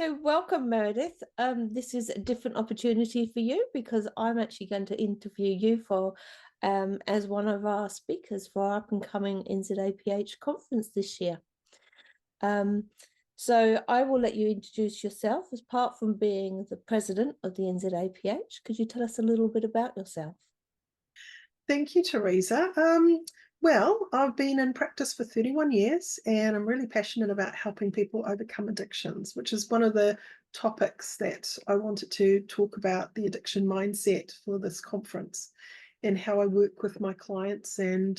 So welcome, Meredith. This is a different opportunity for you because I'm actually going to interview you for as one of our speakers for our up and coming NZAPH conference this year. Um, so I will let you introduce yourself. Apart from being the president of the NZAPH, could you tell us a little bit about yourself? Thank you, Teresa. Well, I've been in practice for 31 years and I'm really passionate about helping people overcome addictions, which is one of the topics that I wanted to talk about, the addiction mindset for this conference and how I work with my clients. And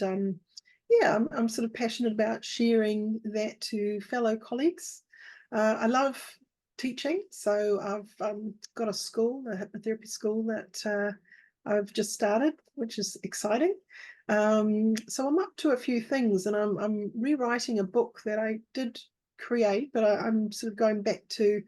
yeah, I'm sort of passionate about sharing that to fellow colleagues. I love teaching, so I've got a school, a hypnotherapy school that I've just started, which is exciting. So I'm up to a few things, and I'm rewriting a book that I did create, but I'm sort of going back to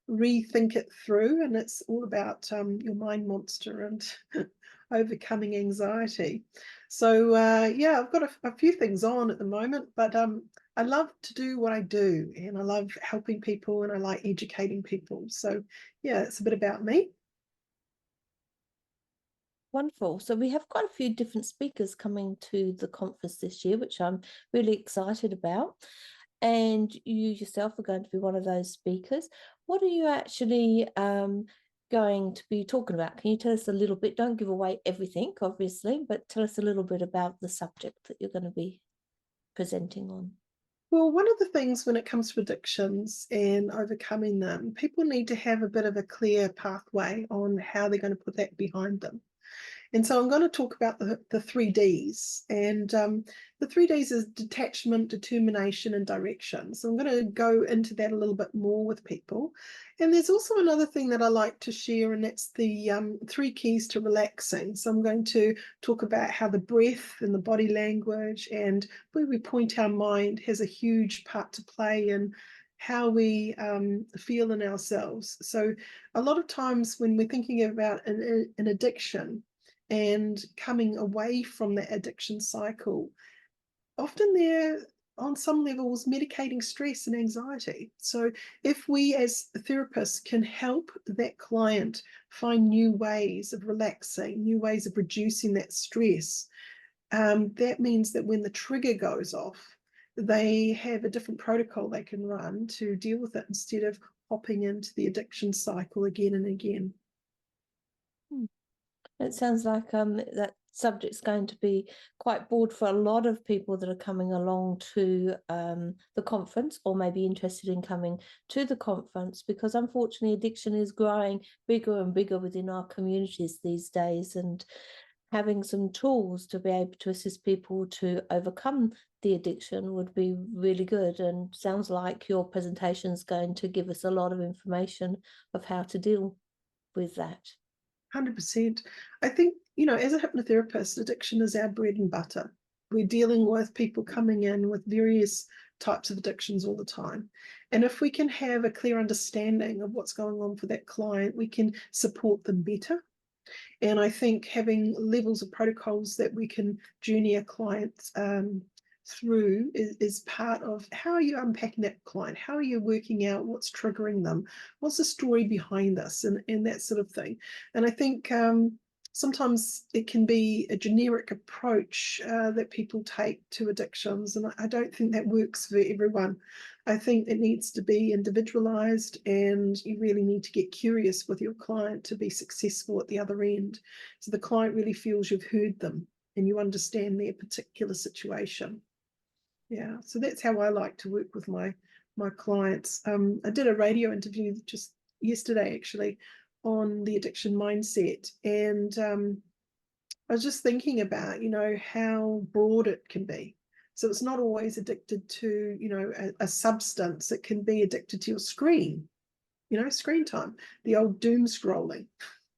rethink it through, and it's all about your mind monster and overcoming anxiety. So yeah, I've got a few things on at the moment, but I love to do what I do, and I love helping people, and I like educating people. So yeah, it's a bit about me. Wonderful. So we have quite a few different speakers coming to the conference this year, which I'm really excited about. And you yourself are going to be one of those speakers. What are you actually going to be talking about? Can you tell us a little bit? Don't give away everything, obviously, but tell us a little bit about the subject that you're going to be presenting on. Well, one of the things when it comes to addictions and overcoming them, people need to have a bit of a clear pathway on how they're going to put that behind them. And so I'm going to talk about the 3Ds. And the 3Ds is detachment, determination, and direction. So I'm going to go into that a little bit more with people. And there's also another thing that I like to share, and that's the 3 keys to relaxing. So I'm going to talk about how the breath and the body language and where we point our mind has a huge part to play in how we feel in ourselves. So a lot of times when we're thinking about an addiction, and coming away from that addiction cycle, often they're on some levels medicating stress and anxiety. So if we as therapists can help that client find new ways of relaxing, new ways of reducing that stress, that means that when the trigger goes off, they have a different protocol they can run to deal with it instead of hopping into the addiction cycle again and again. It sounds like that subject's going to be quite broad for a lot of people that are coming along to the conference or maybe interested in coming to the conference, because unfortunately addiction is growing bigger and bigger within our communities these days, and having some tools to be able to assist people to overcome the addiction would be really good. And sounds like your presentation is going to give us a lot of information of how to deal with that. 100%. I think, as a hypnotherapist, addiction is our bread and butter. We're dealing with people coming in with various types of addictions all the time. And if we can have a clear understanding of what's going on for that client, we can support them better. And I think having levels of protocols that we can journey a client through is part of how are you unpacking that client, how are you working out what's triggering them, what's the story behind this, and that sort of thing. And I think sometimes it can be a generic approach that people take to addictions, and I don't think that works for everyone. I think it needs to be individualized, and you really need to get curious with your client to be successful at the other end. So the client really feels you've heard them and you understand their particular situation. Yeah, so that's how I like to work with my clients. I did a radio interview just yesterday, actually, on the addiction mindset, and I was just thinking about, how broad it can be. So it's not always addicted to, a substance. It can be addicted to your screen, screen time, the old doom scrolling.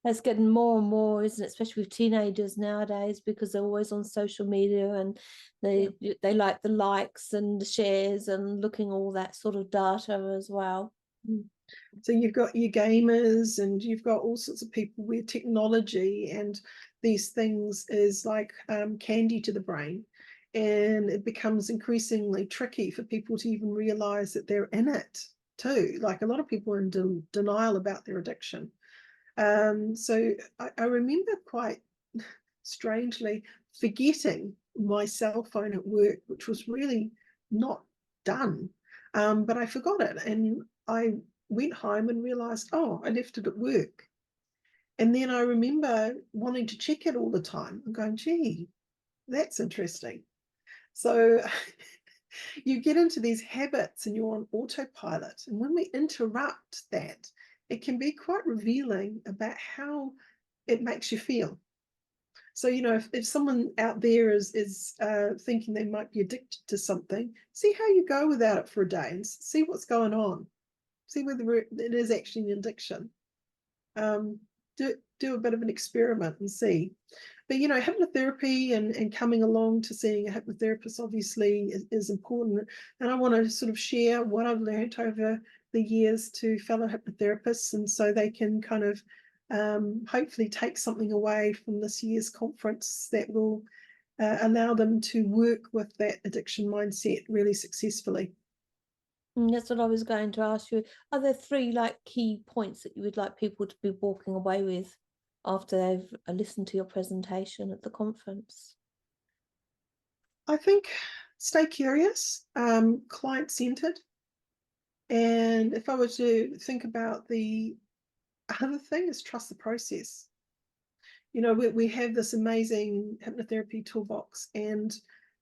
It's getting more and more, isn't it? Especially with teenagers nowadays, because they're always on social media and Yeah. they like the likes and the shares and looking all that sort of data as well. Mm. So you've got your gamers and you've got all sorts of people where technology and these things is like candy to the brain. And it becomes increasingly tricky for people to even realize that they're in it. too. Like a lot of people are in denial about their addiction. So I remember quite strangely forgetting my cell phone at work, which was really not done. But I forgot it, and I went home and realized, oh, I left it at work. And then I remember wanting to check it all the time and going, gee, that's interesting. So you get into these habits and you're on autopilot. And when we interrupt that, it can be quite revealing about how it makes you feel. So, you know, if someone out there is thinking they might be addicted to something, see how you go without it for a day and see what's going on. See whether it is actually an addiction. Do a bit of an experiment and see. But, you know, hypnotherapy and coming along to seeing a hypnotherapist obviously is important. And I want to sort of share what I've learned over the years to fellow hypnotherapists, and so they can kind of hopefully take something away from this year's conference that will allow them to work with that addiction mindset really successfully. That's what I was going to ask you. Are there 3 like key points that you would like people to be walking away with after they've listened to your presentation at the conference? I think stay curious, client-centered. And if I were to think about the other thing is trust the process. You know, we have this amazing hypnotherapy toolbox, and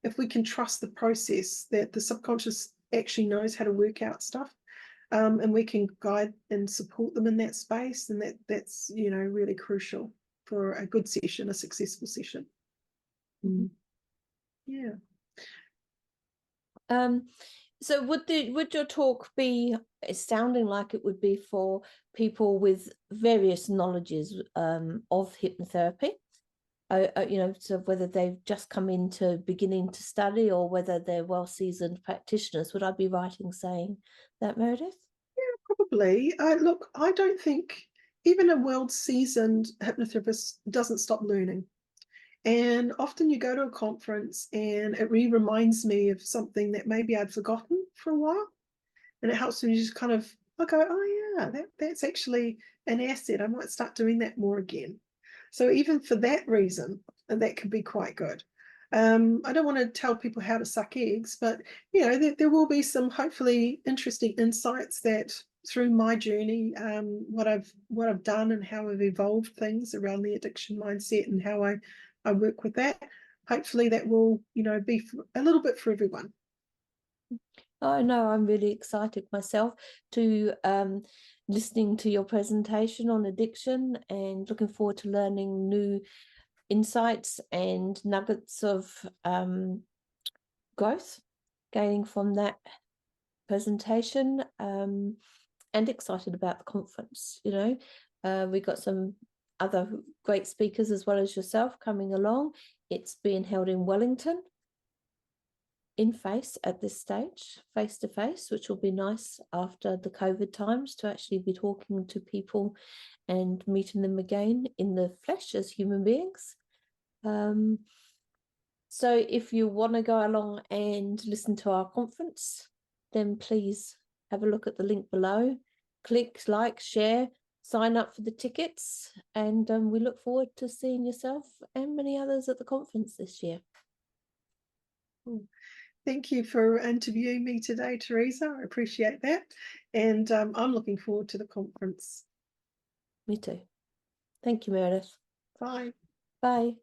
if we can trust the process, that the subconscious actually knows how to work out stuff, and we can guide and support them in that space, and that's, you know, really crucial for a good session, a successful session. Yeah. So would your talk be, it's sounding like it would be for people with various knowledges of hypnotherapy, you know, so whether they've just come into beginning to study or whether they're well-seasoned practitioners. Would I be right in saying that, Meredith? Yeah, probably. Look, I don't think even a world-seasoned hypnotherapist doesn't stop learning. And often you go to a conference and it really reminds me of something that maybe I'd forgotten for a while. And it helps me just kind of, I go, oh yeah, that's actually an asset. I might start doing that more again. So even for that reason, that can be quite good. I don't want to tell people how to suck eggs, but you know, there will be some hopefully interesting insights that through my journey, what I've done and how I've evolved things around the addiction mindset and how I work with that. Hopefully that will, you know, be a little bit for everyone. Oh no, I'm really excited myself to listening to your presentation on addiction and looking forward to learning new insights and nuggets of growth gaining from that presentation, and excited about the conference. You know, we got some other great speakers as well as yourself coming along. It's being held in Wellington in face at this stage, face to face, which will be nice after the COVID times to actually be talking to people and meeting them again in the flesh as human beings. So if you want to go along and listen to our conference, then please have a look at the link below, click, like, share, sign up for the tickets, and we look forward to seeing yourself and many others at the conference this year. Thank you for interviewing me today, Teresa. I appreciate that. And I'm looking forward to the conference. Me too. Thank you, Meredith. Bye. Bye.